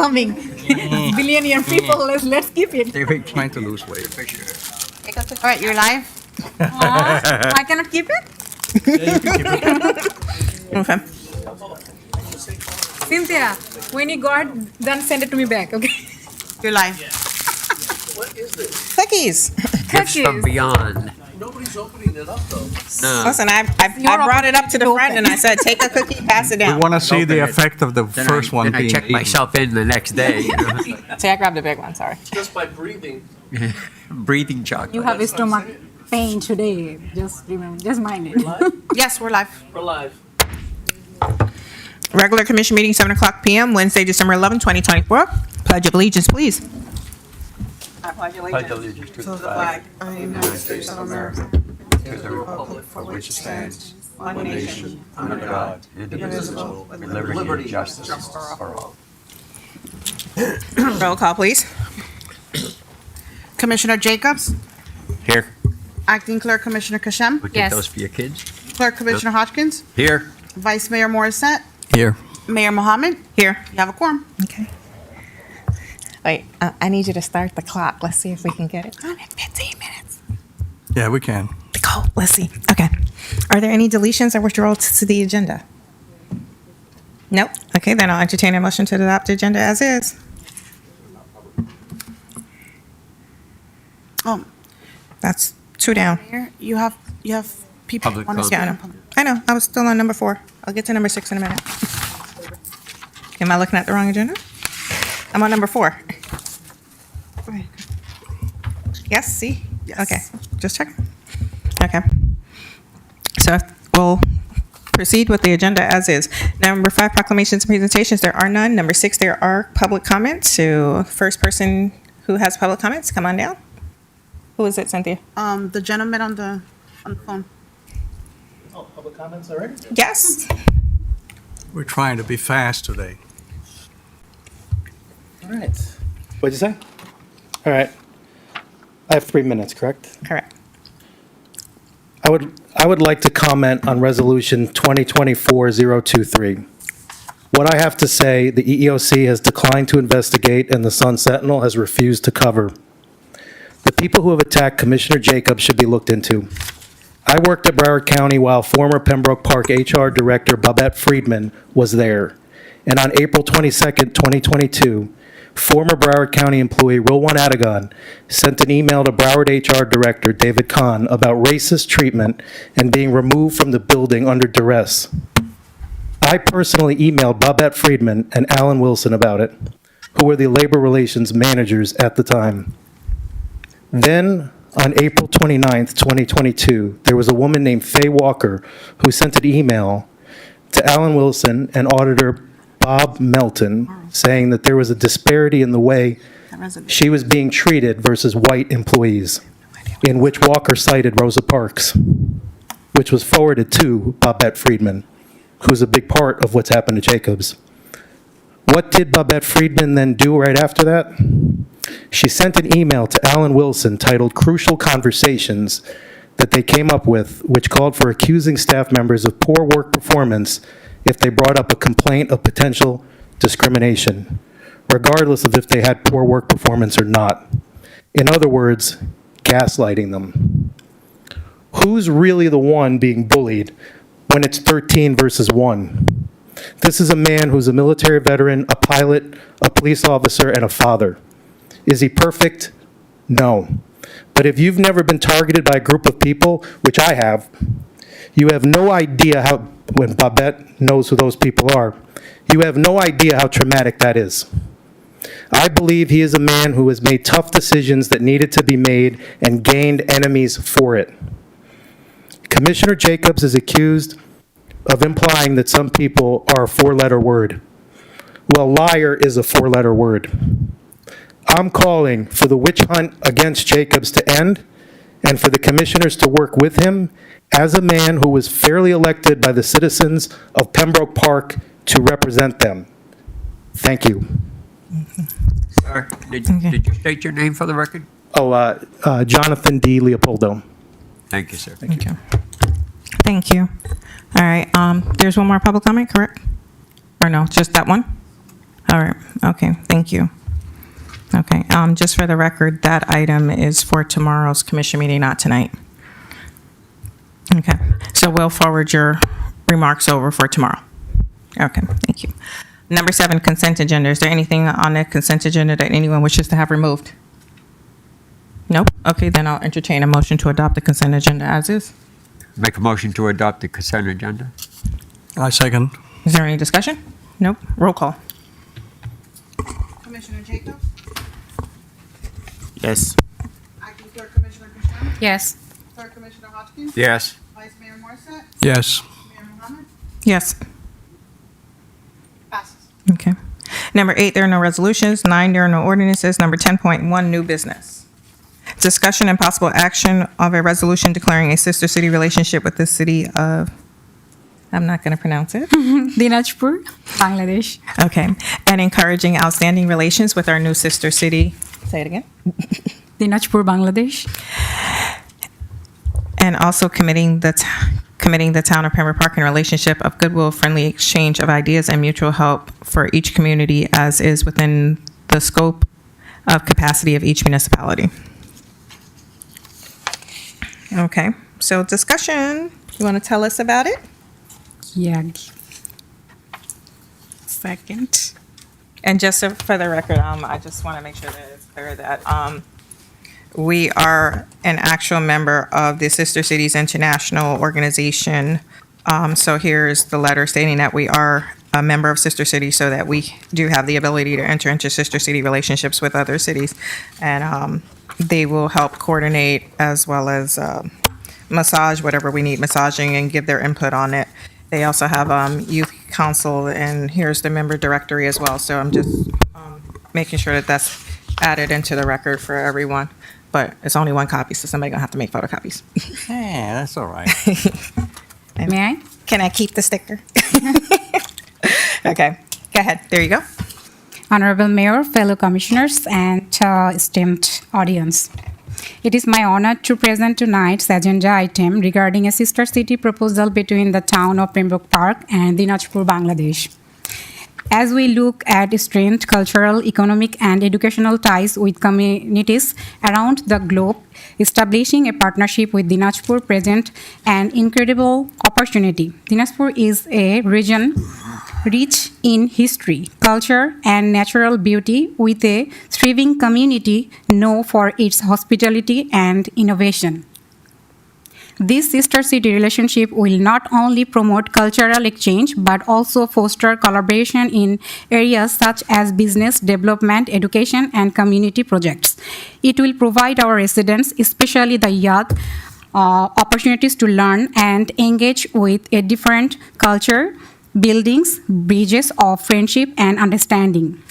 coming. Billionaire people, let's keep it. They were trying to lose weight. All right, you're live. I cannot keep it? Okay. Cynthia, when you got done, send it to me back, okay? You're live. Cookies. Gifts from Cookies. beyond. Nobody's opening it up, though. No. Listen, I brought it up to the front and I said, take a cookie, pass it We down. want to see the Open it. effect of the Then first one Then I being check eaten. myself in the next day. You know? See, I grabbed the big one, sorry. Just by breathing. Breathing chocolate. You have a stomach pain today. Just remember, just mind it. Yes, we're live. We're live. Regular commission meeting, 7:00 p.m., Wednesday, December 11, 2024. Pledge of allegiance, please. I pledge allegiance to the flag of the United States of America, to the republic for which it stands, one nation, under God, indivisible, with liberty and justice for all. Roll call, please. Commissioner Jacobs, Here. Acting Clerk Commissioner Kashem, Would Yes. get those for your kids. Clerk Commissioner Hodgkins, Here. Vice Mayor Morissette, Here. Mayor Mohammed. Here. You have a quorum. Okay. Wait, I need you to start the clock. Let's see if we can get it on in 15 minutes. Yeah, we can. Go. Let's see. Okay. Are there any deletions or withdrawals to the agenda? Nope. Okay, then I'll entertain a motion to adopt the agenda as is. Oh, That's two down. Mayor, you have people Public on the comment. Yeah, I know. I was still on number 4. I'll get to number 6 in a minute. Am I looking at the wrong agenda? I'm on number 4. Yes, see? Yes. Okay, just check. Okay. So we'll proceed with the agenda as is. Number 5, proclamations and presentations. There are none. Number 6, there are public comments. So first person who has public comments, come on down. Who is it, Cynthia? The gentleman on the phone. Oh, public comments already? Yes. We're trying to be fast today. All right. What'd you say? All right. I have 3 minutes, correct? Correct. I would like to comment on Resolution 2024-023. What I have to say, the EEOC has declined to investigate and the Sun Sentinel has refused to cover. The people who have attacked Commissioner Jacobs should be looked into. I worked at Broward County while former Pembroke Park HR Director Babette Friedman was there. And on April 22nd, 2022, former Broward County employee Rowan Adagon sent an email to Broward HR Director David Kahn about racist treatment and being removed from the building under duress. I personally emailed Babette Friedman and Alan Wilson about it, who were the labor relations managers at the time. Then, on April 29th, 2022, there was a woman named Faye Walker who sent an email to Alan Wilson and Auditor Bob Melton saying that there was a disparity in the way she was being treated versus white employees, in which Walker cited Rosa Parks, which was forwarded to Babette Friedman, who's a big part of what's happened to Jacobs. What did Babette Friedman then do right after that? She sent an email to Alan Wilson titled Crucial Conversations that they came up with, which called for accusing staff members of poor work performance if they brought up a complaint of potential discrimination, regardless of if they had poor work performance or not. In other words, gaslighting them. Who's really the one being bullied when it's 13 versus 1? This is a man who's a military veteran, a pilot, a police officer, and a father. Is he perfect? No. But if you've never been targeted by a group of people, which I have, you have no idea how, when Babette knows who those people are, you have no idea how traumatic that is. I believe he is a man who has made tough decisions that needed to be made and gained enemies for it. Commissioner Jacobs is accused of implying that some people are a 4-letter word. Well, liar is a 4-letter word. I'm calling for the witch hunt against Jacobs to end and for the commissioners to work with him as a man who was fairly elected by the citizens of Pembroke Park to represent them. Thank you. Sir, did you state your name for the record? Jonathan D. Leopoldo. Thank you, sir. Thank you. Thank you. All right, there's one more public comment, correct? Or no, just that one? All right, okay, thank you. Okay, just for the record, that item is for tomorrow's commission meeting, not tonight. Okay, so we'll forward your remarks over for tomorrow. Okay, thank you. Number 7, consent agenda. Is there anything on the consent agenda that anyone wishes to have removed? Nope. Okay, then I'll entertain a motion to adopt the consent agenda as is. Make a motion to adopt the consent agenda? I second. Is there any discussion? Nope. Roll call. Commissioner Jacobs? Yes. Acting Clerk Commissioner Christian? Yes. Clerk Commissioner Hopkins? Yes. Vice Mayor Morissette? Yes. Mayor Mohammed? Yes. Passes. Okay. Number 8, there are no resolutions. 9, there are no ordinances. Number 10.1, new business. Discussion and possible action of a resolution declaring a sister city relationship with the city of, I'm not going to pronounce it. Dinajpur, Bangladesh. Okay. And encouraging outstanding relations with our new sister city. Say it again. Dinajpur, Bangladesh. And also committing the town of Pembroke Park in relationship of goodwill, friendly exchange of ideas, and mutual help for each community as is within the scope of capacity of each municipality. Okay, so discussion. You want to tell us about it? Yeah. Second. And just for the record, I just want to make sure that it's clear that we are an actual member of the Sister Cities International Organization. So here's the letter stating that we are a member of Sister City, so that we do have the ability to enter into Sister City relationships with other cities. And they will help coordinate as well as massage whatever we need massaging and give their input on it. They also have youth council, and here's the member directory as well. So I'm just making sure that that's added into the record for everyone. But it's only one copy, so somebody's gonna have to make photocopies. Yeah, that's all right. May I? Can I keep the sticker? Okay, go ahead. There you go. Honorable Mayor, fellow commissioners, and esteemed audience. It is my honor to present tonight's agenda item regarding a sister city proposal between the town of Pembroke Park and Dinajpur, Bangladesh. As we look at strength, cultural, economic, and educational ties with communities around the globe, establishing a partnership with Dinajpur presents an incredible opportunity. Dinajpur is a region rich in history, culture, and natural beauty, with a thriving community known for its hospitality and innovation. This sister city relationship will not only promote cultural exchange but also foster collaboration in areas such as business development, education, and community projects. It will provide our residents, especially the young, opportunities to learn and engage with a different culture, buildings bridges of friendship and understanding.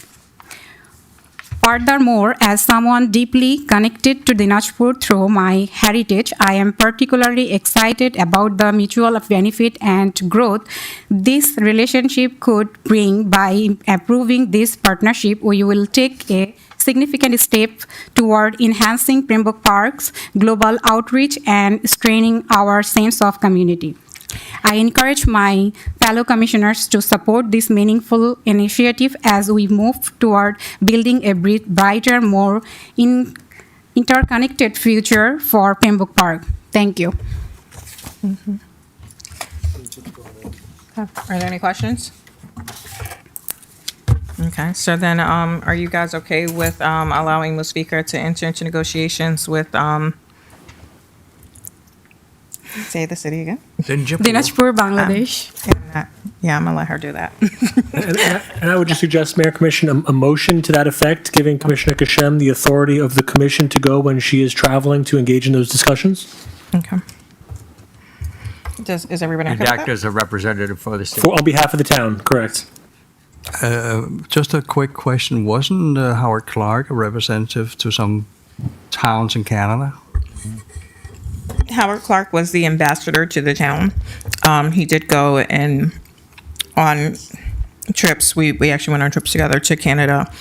Furthermore, as someone deeply connected to Dinajpur through my heritage, I am particularly excited about the mutual benefit and growth this relationship could bring. By approving this partnership, we will take a significant step toward enhancing Pembroke Park's global outreach and strengthening our sense of community. I encourage my fellow commissioners to support this meaningful initiative as we move toward building a brighter, more interconnected future for Pembroke Park. Thank you. Are there any questions? Okay, so then, are you guys okay with allowing the speaker to enter into negotiations with, say the city again? Dinajpur, Bangladesh. Yeah, I'm gonna let her do that. And I would just suggest, Mayor Commission, a motion to that effect, giving Commissioner Kashem the authority of the commission to go when she is traveling to engage in those discussions. Okay. Is everybody And okay with act that? as a representative for the city. On behalf of the town, correct. Just a quick question. Wasn't Howard Clark a representative to some towns in Canada? Howard Clark was the ambassador to the town. He did go and on trips. We actually went on trips together to Canada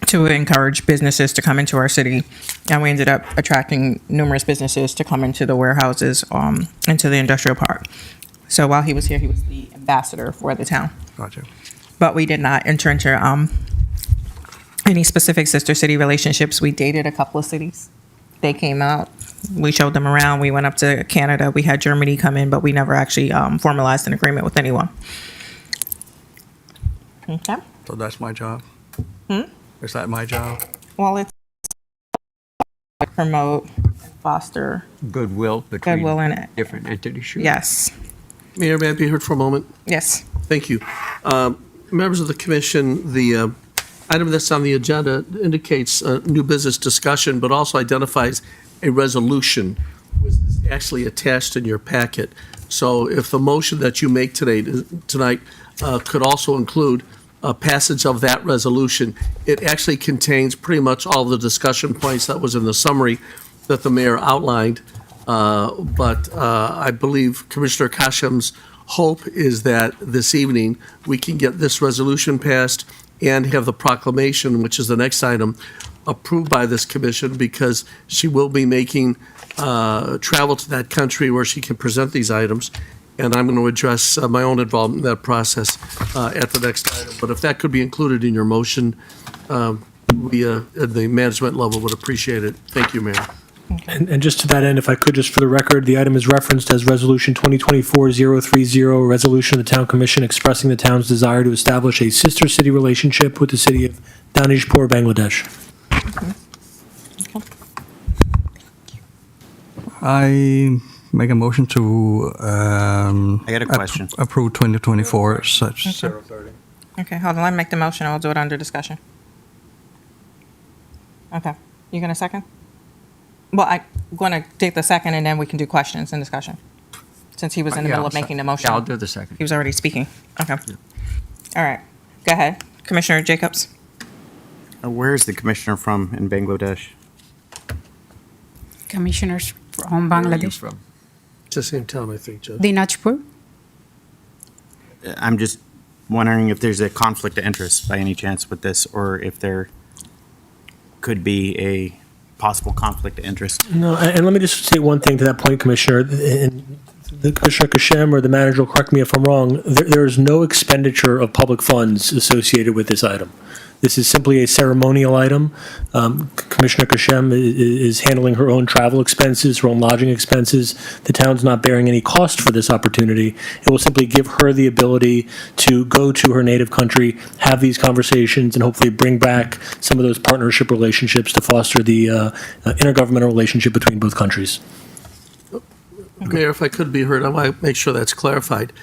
to encourage businesses to come into our city, and we ended up attracting numerous businesses to come into the warehouses, into the industrial park. So while he was here, he was the ambassador for the town. Gotcha. but we did not enter into any specific sister city relationships. We dated a couple of cities. They came out. We showed them around. We went up to Canada. We had Germany come in, but we never actually formalized an agreement with anyone. Okay. So that's my job? Is that my job? Well, it's promote and foster Goodwill between goodwill in it. different entities. Sure. Yes. Mayor, may I be heard for a moment? Yes. Thank you. Members of the commission, the item that's on the agenda indicates new business discussion, but also identifies a resolution, which is actually attached in your packet. So if the motion that you make tonight could also include a passage of that resolution, it actually contains pretty much all the discussion points that was in the summary that the mayor outlined. But I believe Commissioner Kashem's hope is that this evening we can get this resolution passed and have the proclamation, which is the next item, approved by this commission, because she will be making travel to that country where she can present these items. And I'm going to address my own involvement in that process at the next item. But if that could be included in your motion, we at the management level would appreciate it. Thank you, Mayor. And just to that end, if I could, just for the record, the item is referenced as Resolution 2024-030, a resolution of the Town Commission expressing the town's desire to establish a sister city relationship with the city of Danishpur, Bangladesh. I make a motion to I got a question. approve 2024 such. Okay, hold on. Let me make the motion. I'll do it under discussion. Okay. You going to second? Well, I'm going to take the second, and then we can do questions and discussion, since he was in the middle of making the motion. Yeah, I'll do the second. He was already speaking. Okay. All right. Go ahead. Commissioner Jacobs. Where is the commissioner from in Bangladesh? Commissioners from Where are you Bangladesh. from? It's the same town, I think, Judge. Dinajpur. I'm just wondering if there's a conflict of interest by any chance with this, or if there could be a possible conflict of interest. No, and let me just say one thing to that point, Commissioner. And the Commissioner Kashem or the manager will correct me if I'm wrong. There is no expenditure of public funds associated with this item. This is simply a ceremonial item. Commissioner Kashem is handling her own travel expenses, her own lodging expenses. The town's not bearing any cost for this opportunity. It will simply give her the ability to go to her native country, have these conversations, and hopefully bring back some of those partnership relationships to foster the intergovernmental relationship between both countries. Mayor, if I could be heard, I want to make sure that's clarified.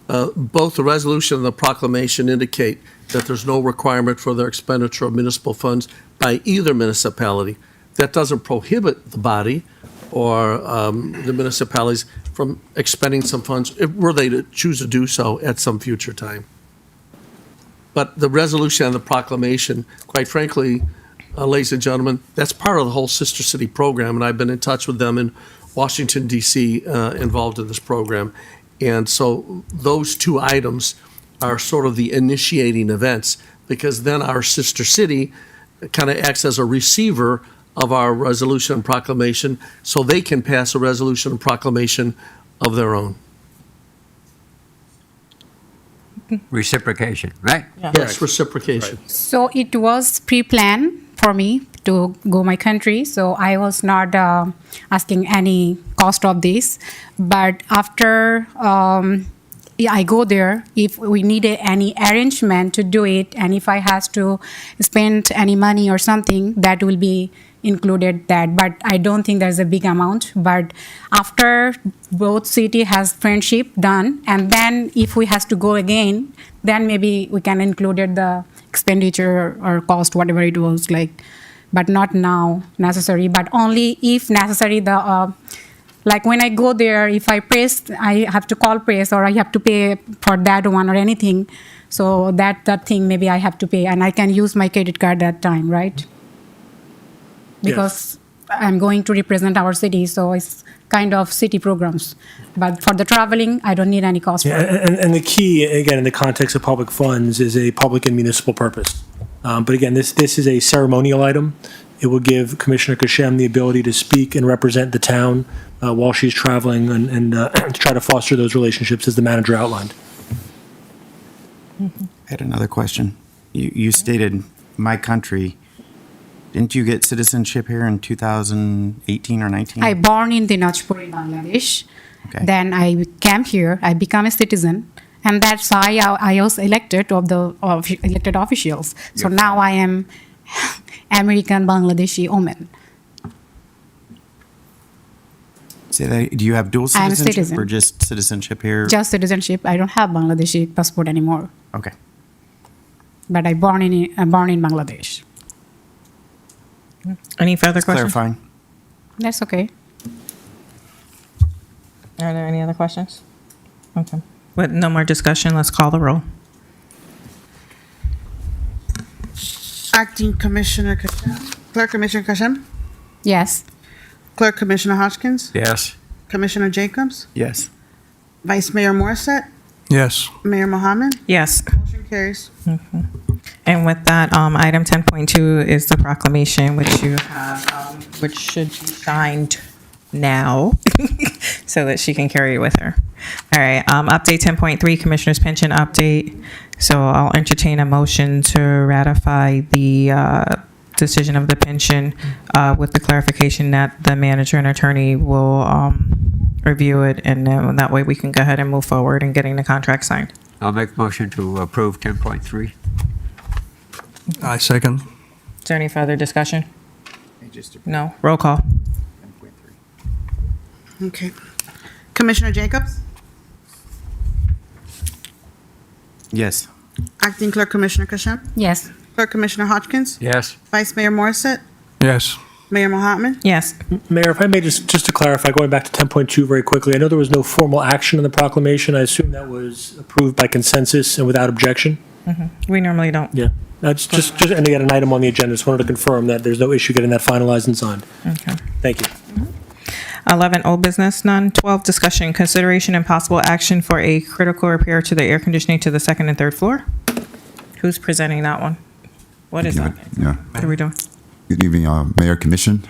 Both the resolution and the proclamation indicate that there's no requirement for their expenditure of municipal funds by either municipality. That doesn't prohibit the body or the municipalities from expending some funds, were they to choose to do so at some future time. But the resolution and the proclamation, quite frankly, ladies and gentlemen, that's part of the whole Sister City program, and I've been in touch with them in Washington, D.C., involved in this program. And so those two items are sort of the initiating events, because then our sister city kind of acts as a receiver of our resolution and proclamation, so they can pass a resolution and proclamation of their own. Reciprocation, right? Yes, reciprocation. So it was pre-planned for me to go my country, so I was not asking any cost of this. But after I go there, if we need any arrangement to do it, and if I has to spend any money or something, that will be included that. But I don't think there's a big amount. But after both city has friendship done, and then if we has to go again, then maybe we can include the expenditure or cost, whatever it was like. But not now necessary, but only if necessary. The like when I go there, if I press, I have to call press, or I have to pay for that one or anything. So that thing maybe I have to pay, and I can use my credit card that time, right? Because I'm going to represent our city, so it's kind of city programs. But for the traveling, I don't need any cost for it. And the key, again, in the context of public funds, is a public and municipal purpose. But again, this is a ceremonial item. It will give Commissioner Kashem the ability to speak and represent the town while she's traveling and to try to foster those relationships as the manager outlined. I had another question. You stated my country. Didn't you get citizenship here in 2018 or 19? I born in Dinajpur in Bangladesh. Okay. Then I came here. I become a citizen, and that's why I was elected of elected officials. So now I am American Bangladeshi woman. Say that, do you have dual I'm a citizenship citizen. or just citizenship here? Just citizenship. I don't have Bangladeshi passport anymore, Okay. but I born in Bangladesh. Any further questions? Clarifying. That's okay. Are there any other questions? Okay. With no more discussion, let's call the roll. Acting Commissioner Kashem. Clerk Commissioner Kashem. Yes. Clerk Commissioner Hodgkins. Yes. Commissioner Jacobs. Yes. Vice Mayor Morissette. Yes. Mayor Mohammed. Yes. Motion carries. And with that, item 10.2 is the proclamation, which you have, which should be signed now so that she can carry it with her. All right, update 10.3, Commissioner's Pension Update. So I'll entertain a motion to ratify the decision of the pension with the clarification that the manager and attorney will review it, and then that way we can go ahead and move forward in getting the contract signed. I'll make a motion to approve 10.3. I second. Is there any further discussion? No? Roll call. Okay. Commissioner Jacobs. Yes. Acting Clerk Commissioner Kashem. Yes. Clerk Commissioner Hodgkins. Yes. Vice Mayor Morissette. Yes. Mayor Mohammed. Yes. Mayor, if I may just to clarify, going back to 10.2 very quickly, I know there was no formal action in the proclamation. I assume that was approved by consensus and without objection? We normally don't. Yeah. That's just, and they got an item on the agenda. Just wanted to confirm that there's no issue getting that finalized and signed. Okay. Thank you. 11, old business, none. 12, discussion, consideration, and possible action for a critical repair to the air conditioning to the second and third floor. Who's presenting that one? What is that? Yeah. What are we doing? Good evening, Mayor Commission.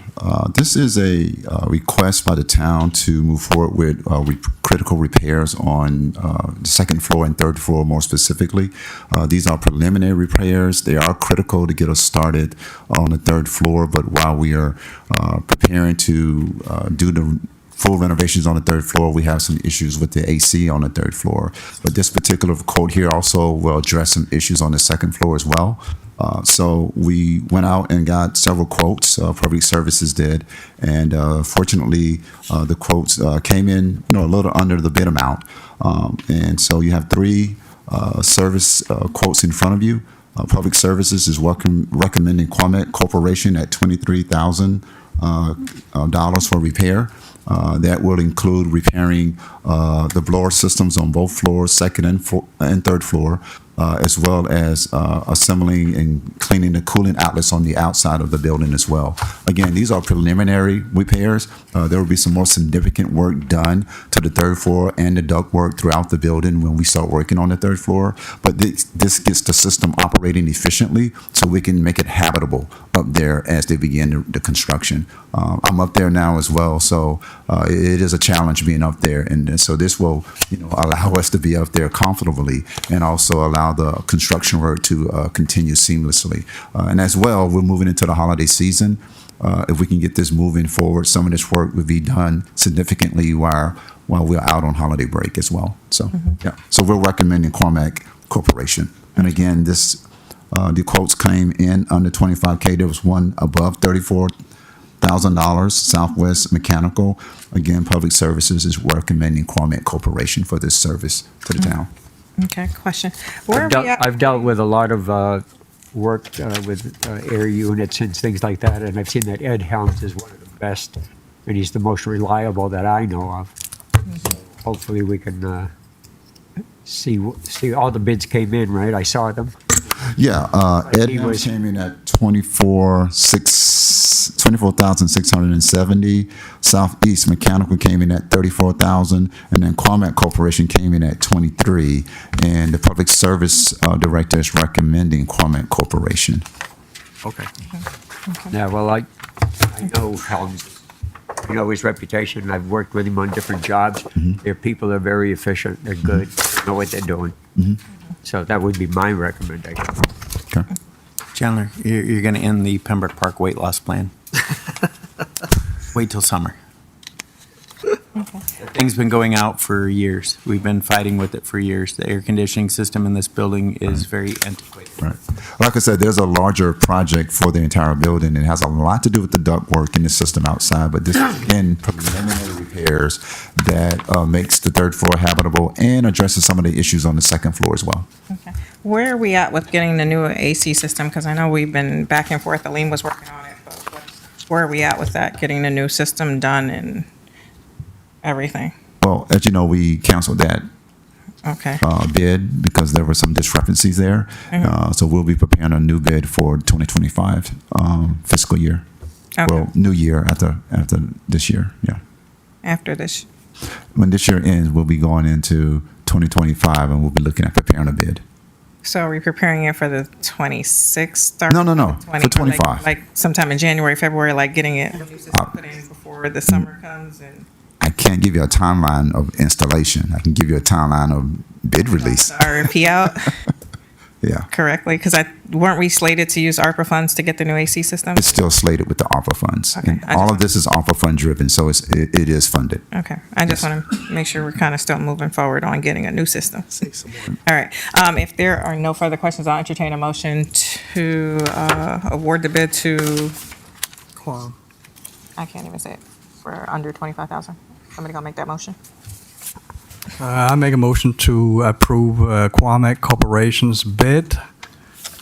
This is a request by the town to move forward with critical repairs on the second floor and third floor more specifically. These are preliminary repairs. They are critical to get us started on the third floor, but while we are preparing to do the full renovations on the third floor, we have some issues with the AC on the third floor. But this particular quote here also will address some issues on the second floor as well. So we went out and got several quotes, Public Services did, and fortunately the quotes came in a little under the bid amount. And so you have three service quotes in front of you. Public Services is recommending Quamet Corporation at $23,000 for repair. That will include repairing the blower systems on both floors, second and third floor, as well as assembling and cleaning the cooling outlets on the outside of the building as well. Again, these are preliminary repairs. There will be some more significant work done to the third floor and the duct work throughout the building when we start working on the third floor. But this gets the system operating efficiently so we can make it habitable up there as they begin the construction. I'm up there now as well, so it is a challenge being up there. And so this will allow us to be up there comfortably and also allow the construction work to continue seamlessly. And as well, we're moving into the holiday season. If we can get this moving forward, some of this work would be done significantly while we're out on holiday break as well. So, yeah. So we're recommending Cormac Corporation. And again, the quotes came in under 25K. There was one above $34,000, Southwest Mechanical. Again, Public Services is recommending Cormac Corporation for this service to the town. Okay, question. Where are we at? I've dealt with a lot of work with air units and things like that, and I've seen that Ed Helms is one of the best, and he's the most reliable that I know of. So hopefully we can see all the bids came in, right? I saw them. Yeah, Ed Helms came in at 24,670. Southeast Mechanical came in at 34,000, and then Cormac Corporation came in at 23. And the Public Service Director is recommending Cormac Corporation. Okay. Yeah, well, I know Helms. I know his reputation. I've worked with him on different jobs. Their people are very efficient. They're good. They know what they're doing. So that would be my recommendation. Okay. Chandler, you're going to end the Pembroke Park weight loss plan. Wait till summer. That thing's been going out for years. We've been fighting with it for years. The air conditioning system in this building is very antiquated. Right. Like I said, there's a larger project for the entire building. It has a lot to do with the ductwork in the system outside, but this is again preliminary repairs that makes the third floor habitable and addresses some of the issues on the second floor as well. Okay. Where are we at with getting the new AC system? Because I know we've been back and forth. Aline was working on it, but where are we at with that, getting the new system done and everything? Well, as you know, we canceled that Okay. bid because there were some discrepancies there. So we'll be preparing a new bid for 2025 fiscal year. Okay. Well, new year after this year. Yeah. After this. When this year ends, we'll be going into 2025 and we'll be looking at preparing a bid. So are we preparing it for the 26th? or No, the for 25. Like sometime in January, February, like getting it put in before the summer comes and I can't give you a timeline of installation. I can give you a timeline of bid release. RFP out Yeah. correctly? Because weren't we slated to use ARPA funds to get the new AC system? It's still slated with the ARPA funds. Okay. And all of this is ARPA fund driven, so it is funded. Okay, I just want to make sure we're kind of still moving forward on getting a new system. All right, if there are no further questions, I'll entertain a motion to award the bid to, Quam. I can't even say it, for under 25,000. Somebody gonna make that motion? I make a motion to approve Quamac Corporation's bid,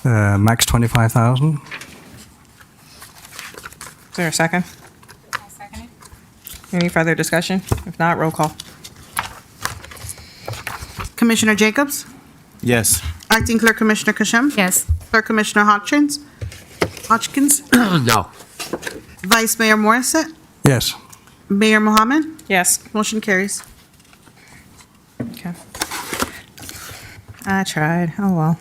max 25,000. Is there a second? Any further discussion? If not, roll call. Commissioner Jacobs? Yes. Acting Clerk Commissioner Kashem? Yes. Clerk Commissioner Hodgkins? No. Vice Mayor Morissette? Yes. Mayor Mohammed? Yes. Motion carries. Okay. I tried, oh well.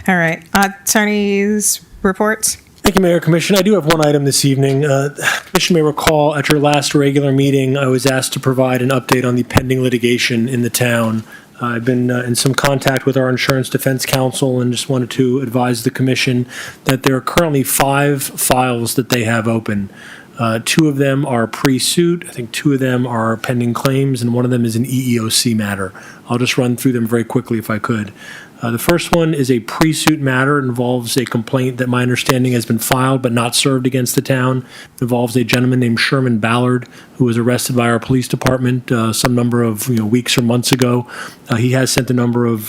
All right, attorneys' reports? Thank you, Mayor Commission. I do have one item this evening. Commission may recall at your last regular meeting, I was asked to provide an update on the pending litigation in the town. I've been in some contact with our Insurance Defense Counsel and just wanted to advise the commission that there are currently 5 files that they have open. 2 of them are pre-suit. I think 2 of them are pending claims, and one of them is an EEOC matter. I'll just run through them very quickly if I could. The first one is a pre-suit matter. It involves a complaint that my understanding has been filed but not served against the town. It involves a gentleman named Sherman Ballard who was arrested by our police department some number of weeks or months ago. He has sent a number of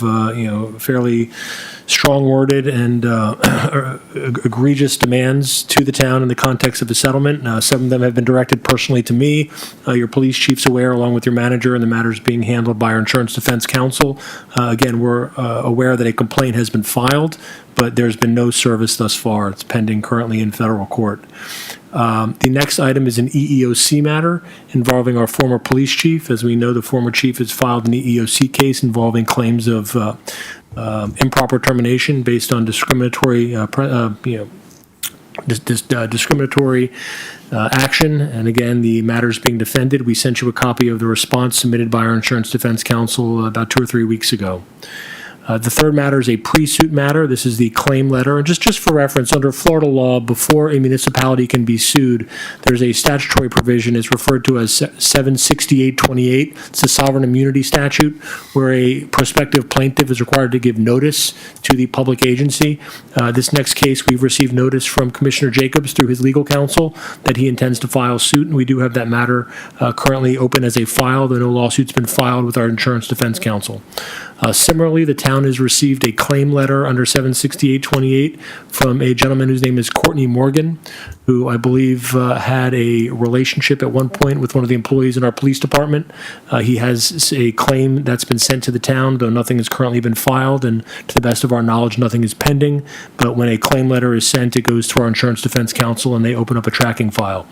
fairly strong-worded and egregious demands to the town in the context of the settlement. Some of them have been directed personally to me. Your police chief's aware, along with your manager, and the matters being handled by our Insurance Defense Counsel. Again, we're aware that a complaint has been filed, but there's been no service thus far. It's pending currently in federal court. The next item is an EEOC matter involving our former police chief. As we know, the former chief has filed an EEOC case involving claims of improper termination based on discriminatory, discriminatory action. And again, the matter is being defended. We sent you a copy of the response submitted by our Insurance Defense Counsel about 2 or 3 weeks ago. The third matter is a pre-suit matter. This is the claim letter. And just for reference, under Florida law, before a municipality can be sued, there's a statutory provision. It's referred to as 76828. It's the sovereign immunity statute, where a prospective plaintiff is required to give notice to the public agency. This next case, we've received notice from Commissioner Jacobs through his legal counsel that he intends to file suit, and we do have that matter currently open as a file, though no lawsuit's been filed with our Insurance Defense Counsel. Similarly, the town has received a claim letter under 76828 from a gentleman whose name is Courtney Morgan, who I believe had a relationship at one point with one of the employees in our police department. He has a claim that's been sent to the town, though nothing has currently been filed, and to the best of our knowledge, nothing is pending. But when a claim letter is sent, it goes to our Insurance Defense Counsel, and they open up a tracking file.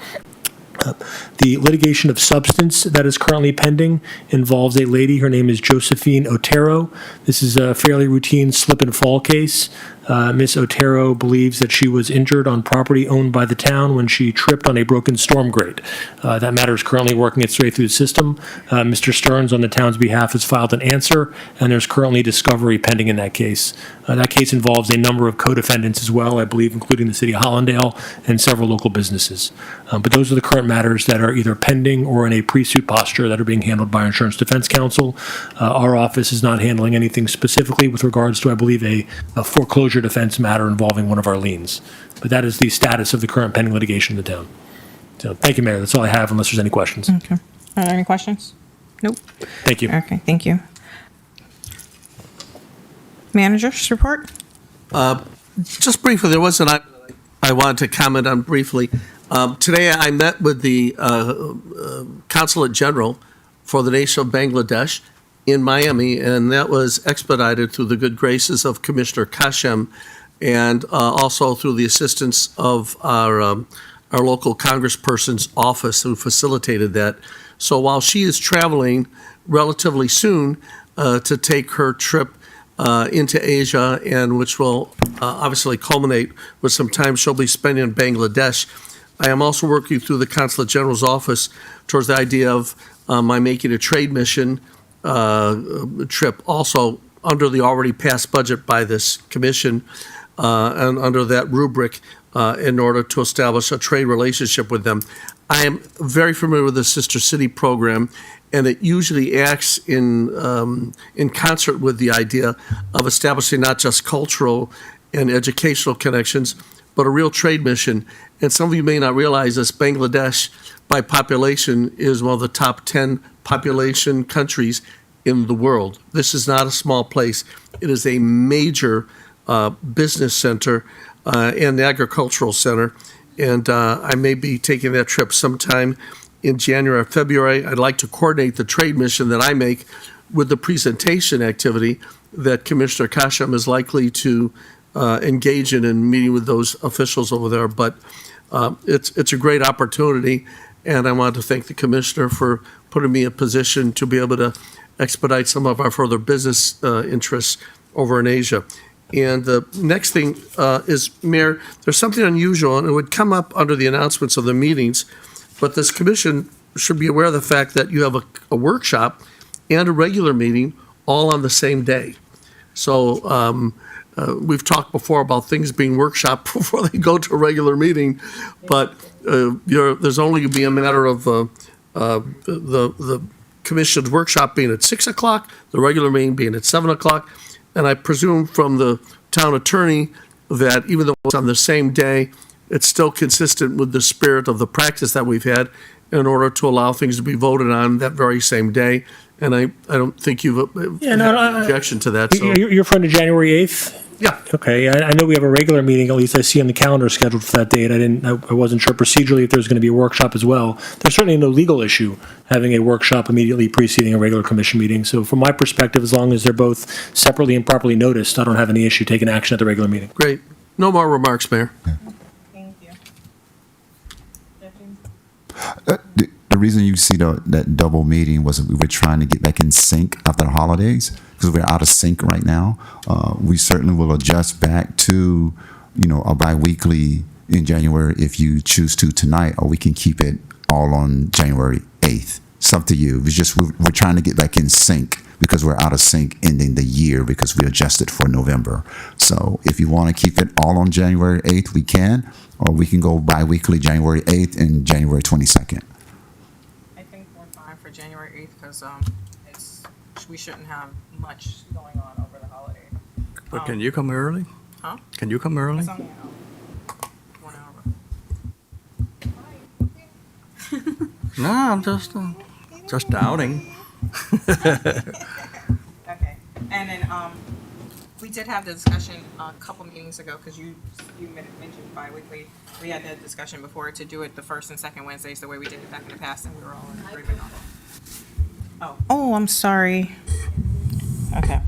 The litigation of substance that is currently pending involves a lady. Her name is Josephine Otero. This is a fairly routine slip and fall case. Ms. Otero believes that she was injured on property owned by the town when she tripped on a broken storm grate. That matter is currently working its way through the system. Mr. Stearns, on the town's behalf, has filed an answer, and there's currently discovery pending in that case. That case involves a number of co-defendants as well, I believe, including the city of Hollandale and several local businesses. But those are the current matters that are either pending or in a pre-suit posture that are being handled by our Insurance Defense Counsel. Our office is not handling anything specifically with regards to, I believe, a foreclosure defense matter involving one of our liens. But that is the status of the current pending litigation in the town. So thank you, Mayor. That's all I have, unless there's any questions. Okay. Are there any questions? Nope. Thank you. Okay, thank you. Manager's report? Just briefly, there was an item I wanted to comment on briefly. Today, I met with the Consulate General for the nation of Bangladesh in Miami, and that was expedited through the good graces of Commissioner Kashem and also through the assistance of our local congressperson's office who facilitated that. So while she is traveling relatively soon to take her trip into Asia, and which will obviously culminate with some time she'll be spending in Bangladesh, I am also working through the Consulate General's office towards the idea of my making a trade mission trip, also under the already passed budget by this commission, and under that rubric, in order to establish a trade relationship with them. I am very familiar with the Sister City program, and it usually acts in concert with the idea of establishing not just cultural and educational connections, but a real trade mission. And some of you may not realize this, Bangladesh, by population, is one of the top 10 population countries in the world. This is not a small place. It is a major business center and agricultural center. And I may be taking that trip sometime in January or February. I'd like to coordinate the trade mission that I make with the presentation activity that Commissioner Kashem is likely to engage in meeting with those officials over there. But it's a great opportunity, and I want to thank the Commissioner for putting me in a position to be able to expedite some of our further business interests over in Asia. And the next thing is, Mayor, there's something unusual, and it would come up under the announcements of the meetings, but this commission should be aware of the fact that you have a workshop and a regular meeting all on the same day. So we've talked before about things being workshopped before they go to a regular meeting, but there's only going to be a matter of the commission's workshop being at 6 o'clock, the regular meeting being at 7 o'clock. And I presume from the town attorney that even though it's on the same day, it's still consistent with the spirit of the practice that we've had in order to allow things to be voted on that very same day. And I don't think you've had an objection to that. So. You're referring to January 8th? Yeah. Okay, I know we have a regular meeting, at least I see on the calendar scheduled for that date. I wasn't sure procedurally if there's going to be a workshop as well. There's certainly no legal issue having a workshop immediately preceding a regular commission meeting. So from my perspective, as long as they're both separately and properly noticed, I don't have any issue taking action at the regular meeting. Great. No more remarks, Mayor. Thank you. The reason you see that double meeting was we were trying to get back in sync after the holidays because we're out of sync right now. We certainly will adjust back to, a bi-weekly in January if you choose to tonight, or we can keep it all on January 8th. It's up to you. It's just we're trying to get back in sync because we're out of sync ending the year because we adjusted for November. So if you want to keep it all on January 8th, we can, or we can go bi-weekly January 8th and January 22nd. I think we're fine for January 8th because we shouldn't have much going on over the holiday. But can you come early? Huh? Can you come early? It's only 1 hour. No, I'm just doubting. Okay, and then we did have the discussion a couple meetings ago because you mentioned bi-weekly. We had that discussion before to do it the first and second Wednesdays the way we did it back in the past, and we were all in agreement on it. Oh, I'm sorry. Okay,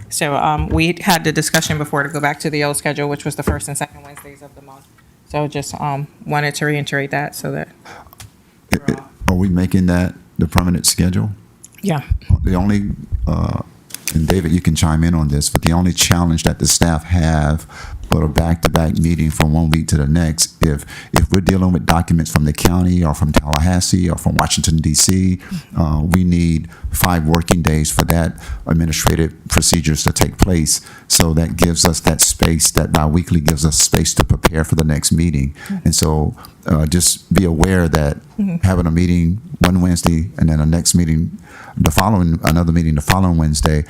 so we had the discussion before to go back to the old schedule, which was the first and second Wednesdays of the month. So just wanted to reiterate that so that. Are we making that the permanent schedule? Yeah. The only and David, you can chime in on this, but the only challenge that the staff have for a back-to-back meeting from one week to the next, if we're dealing with documents from the county or from Tallahassee or from Washington, D.C., we need 5 working days for that administrative procedures to take place. So that gives us that space, that biweekly gives us space to prepare for the next meeting. And so just be aware that having a meeting one Wednesday and then a next meeting another meeting the following Wednesday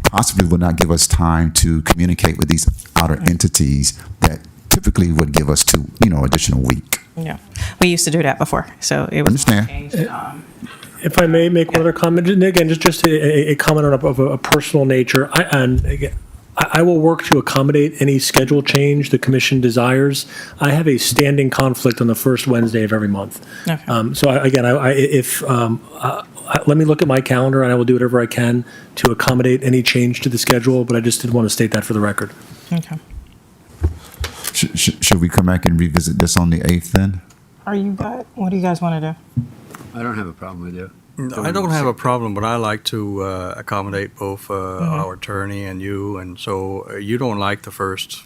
possibly would not give us time to communicate with these outer entities that typically would give us 2, additional week. Yeah, we used to do that before, so it was Understand. changed. If I may make one other comment, and again, just a comment of a personal nature. I will work to accommodate any schedule change the commission desires. I have a standing conflict on the first Wednesday of every month. Okay. So let me look at my calendar, and I will do whatever I can to accommodate any change to the schedule, but I just did want to state that for the record. Okay. Should we come back and revisit this on the 8th then? What do you guys want to do? I don't have a problem with it. I don't have a problem, but I like to accommodate both our attorney and you, and so you don't like the first.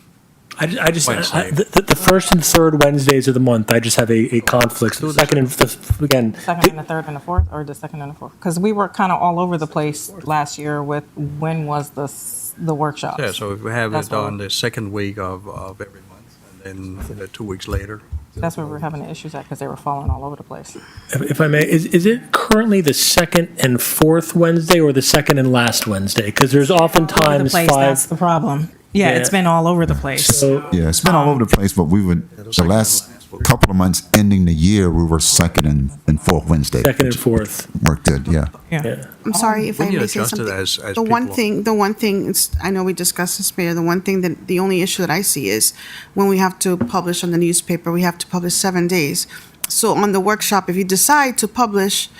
The first and third Wednesdays of the month, I just have a conflict. The second and again. Second and the third and the fourth, or the second and the fourth? Because we were kind of all over the place last year with when was the workshops. Yeah, so if we have That's it on what- the second week of every month, and then 2 weeks later. That's where we were having the issues at, because they were falling all over the place. If I may, is it currently the second and fourth Wednesday or the second and last Wednesday? Because there's All over the oftentimes place, that's 5. the problem. Yeah, it's been all over the place. So Yeah, it's been all over the place, but the last couple of months ending the year, we were second and fourth Wednesday. second and which fourth. Worked good, yeah. Yeah. I'm sorry if We I need may to say adjust it something. as The one people- thing is, I know we discussed this, Mayor, the only issue that I see is when we have to publish on the newspaper, we have to publish 7 days. So on the workshop, if you decide to publish,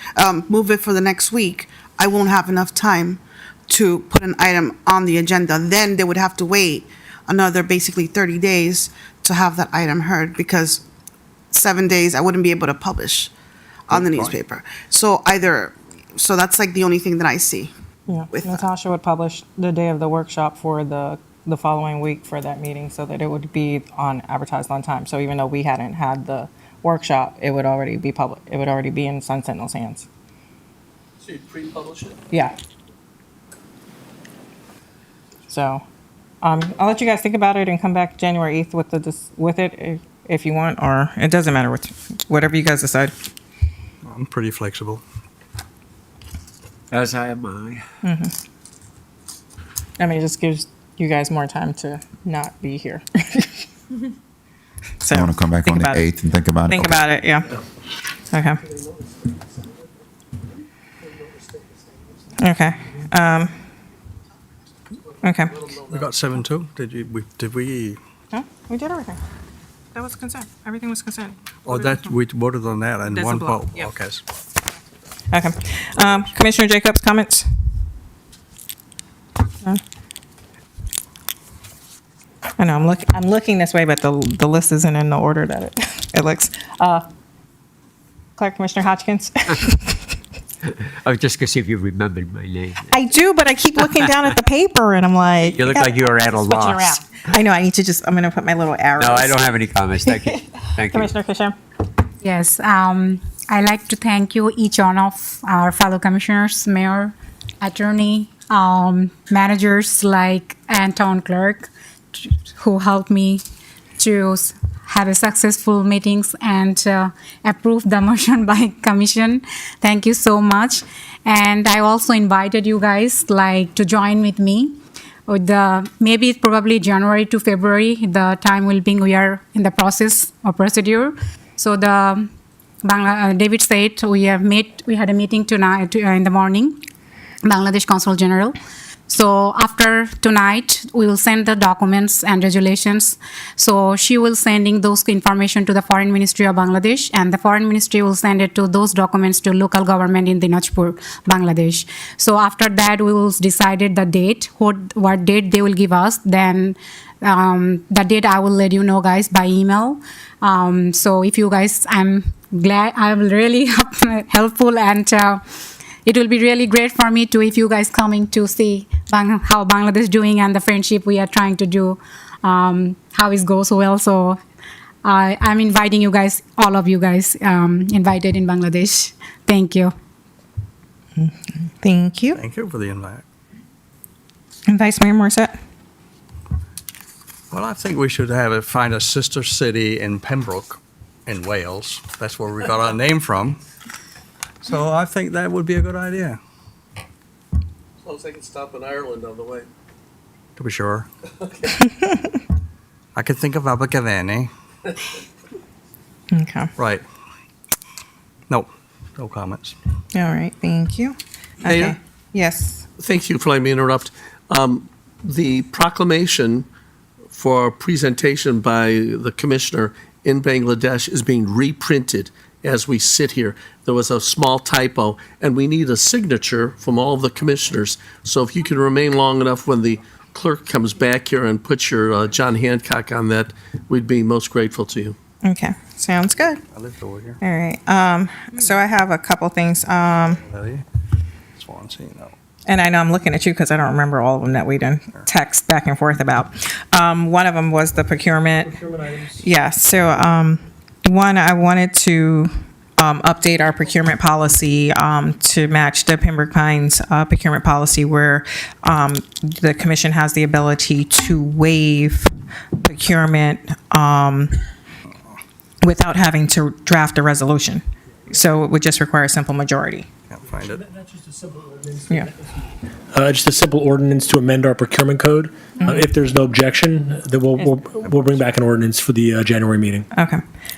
move it for the next week, I won't have enough time to put an item on the agenda. Then they would have to wait another basically 30 days to have that item heard, because 7 days I wouldn't be able to publish on the newspaper. So that's like the only thing that I see. Yeah, with that. Natasha would publish the day of the workshop for the following week for that meeting, so that it would be advertised on time. So even though we hadn't had the workshop, it would already be public. It would already be in Sun Sentinel's hands. So you pre-publish it? Yeah. So, I'll let you guys think about it and come back January 8th with it if you want, or it doesn't matter, whatever you guys decide. I'm pretty flexible. As am I. I mean, it just gives you guys more time to not be here. So, I want to come back think on the about it. 8th and think about it. Think Okay. about it, yeah. Okay. Okay. Okay. We got 7-2. Did we? No, we did everything. That was consent. Everything was consent. Oh, that we voted on that and That's a one block, vote. yeah. Okay. Okay. Commissioner Jacobs, comments? None? I know, I'm looking this way, but the list isn't in the order that it looks. Clerk Commissioner Hodgkins? I was just going to see if you remembered my name. I do, but I keep looking down at the paper and I'm like. You look like you were at a switching loss. around. I know, I'm going to put my little arrows. No, I don't have any comments. Thank you. Thank you. Commissioner Kisham? Yes, I'd like to thank you, each one of our fellow commissioners, mayor, attorney, managers and town clerk, who helped me to have a successful meetings and approve the motion by commission. Thank you so much. And I also invited you guys to join with me with maybe probably January to February. The time will be, we are in the process of procedure. So David said we had a meeting tonight in the morning, Bangladesh Consul General. So after tonight, we will send the documents and resolutions. So she will sending those information to the Foreign Ministry of Bangladesh, and the Foreign Ministry will send it to those documents to local government in Dinajpur, Bangladesh. So after that, we will decided the date, what date they will give us. Then the date I will let you know, guys, by email. So if you guys, I'm glad, I'm really helpful, and it will be really great for me to if you guys coming to see how Bangladesh doing and the friendship we are trying to do, how it goes well. So I'm inviting you guys, all of you guys, invited in Bangladesh. Thank you. Thank you. Thank you for the invite. And Vice Mayor Morissette? Well, I think we should find a sister city in Pembroke, in Wales. That's where we got our name from. So I think that would be a good idea, As long as they can stop in Ireland on the way. to be sure. I could think of Abergavenny. Okay. Right. No comments. All right, thank you. Mayor? Okay. Yes. Thank you for letting me interrupt. The proclamation for presentation by the commissioner in Bangladesh is being reprinted as we sit here. There was a small typo, and we need a signature from all of the commissioners. So if you can remain long enough when the clerk comes back here and put your John Hancock on that, we'd be most grateful to you. Okay, sounds good. I lived over here. All right, so I have a couple things, Swansea, no. and I know I'm looking at you because I don't remember all of them that we done text back and forth about. One of them was the procurement. Procurement items. Yeah, so, one, I wanted to, update our procurement policy, to match the Pembroke Pines, procurement policy where, the commission has the ability to waive procurement, without having to draft a resolution. So it would just require a simple majority. Can't find it. That's just a simple ordinance. Yeah. Just a simple ordinance to amend our procurement code. If there's no objection, then we'll bring back an ordinance for the January meeting. Okay.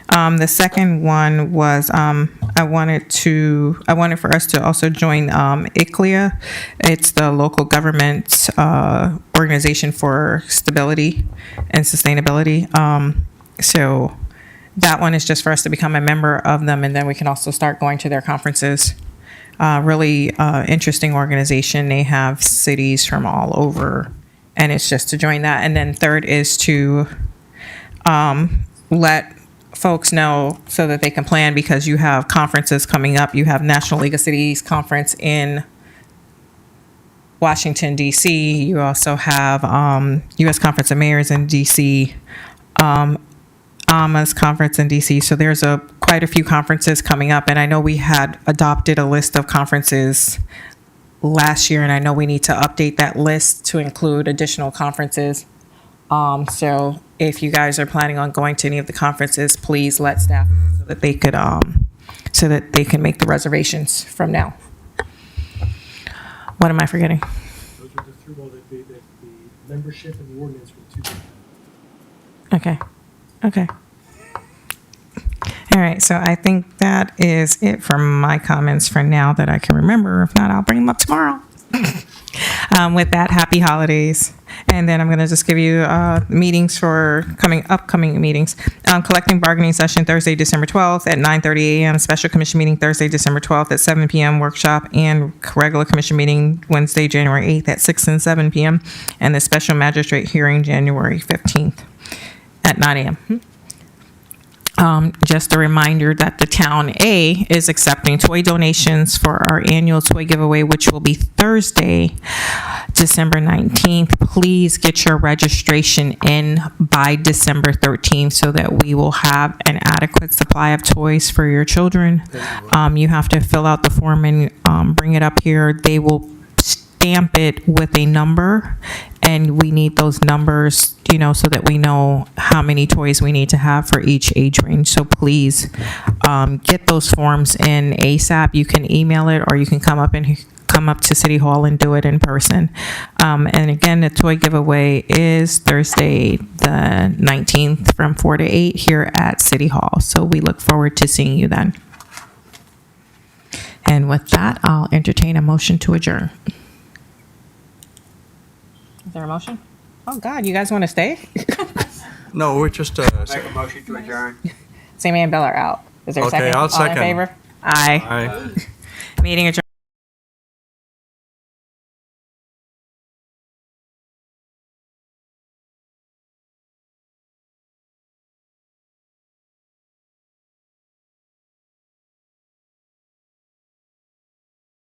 The second one was, I wanted for us to also join, ICLEA. It's the local government, organization for stability and sustainability. So that one is just for us to become a member of them, and then we can also start going to their conferences. Really interesting organization. They have cities from all over, and it's just to join that. And then third is to let folks know so that they can plan, because you have conferences coming up. You have National League of Cities Conference in Washington, D.C. You also have U.S. Conference of Mayors in D.C., AMA's conference in DC. So there's quite a few conferences coming up, and I know we had adopted a list of conferences last year, and I know we need to update that list to include additional conferences. So if you guys are planning on going to any of the conferences, please let staff know so that they can make the reservations from now. What am I forgetting? Those are the three, the membership and the ordinance were the two. Okay. All right, so I think that is it for my comments for now that I can remember. If not, I'll bring them up tomorrow. With that, happy holidays. And then I'm going to just give you meetings for upcoming meetings. Collective bargaining session Thursday, December 12th at 9:30 a.m. Special commission meeting Thursday, December 12th at 7 p.m. Workshop and regular commission meeting Wednesday, January 8th at 6 and 7 p.m. And the special magistrate hearing January 15th at 9 a.m. Just a reminder that the Town A is accepting toy donations for our annual toy giveaway, which will be Thursday, December 19th. Please get your registration in by December 13th so that we will have an adequate supply of toys for your children. You have to fill out the form and bring it up here. They will stamp it with a number, and we need those numbers, so that we know how many toys we need to have for each age range. So please get those forms in ASAP. You can email it, or you can come up to City Hall and do it in person. And again, the toy giveaway is Thursday, the 19th from 4 to 8 here at City Hall. So we look forward to seeing you then. And with that, I'll entertain a motion to adjourn. Is there a motion? Oh, God, you guys want to stay? No, we're just, Make a motion to adjourn. Sammy and Bill are out. Is there a Okay, second? I'll All in second. favor? Aye. I. Meeting adjourned.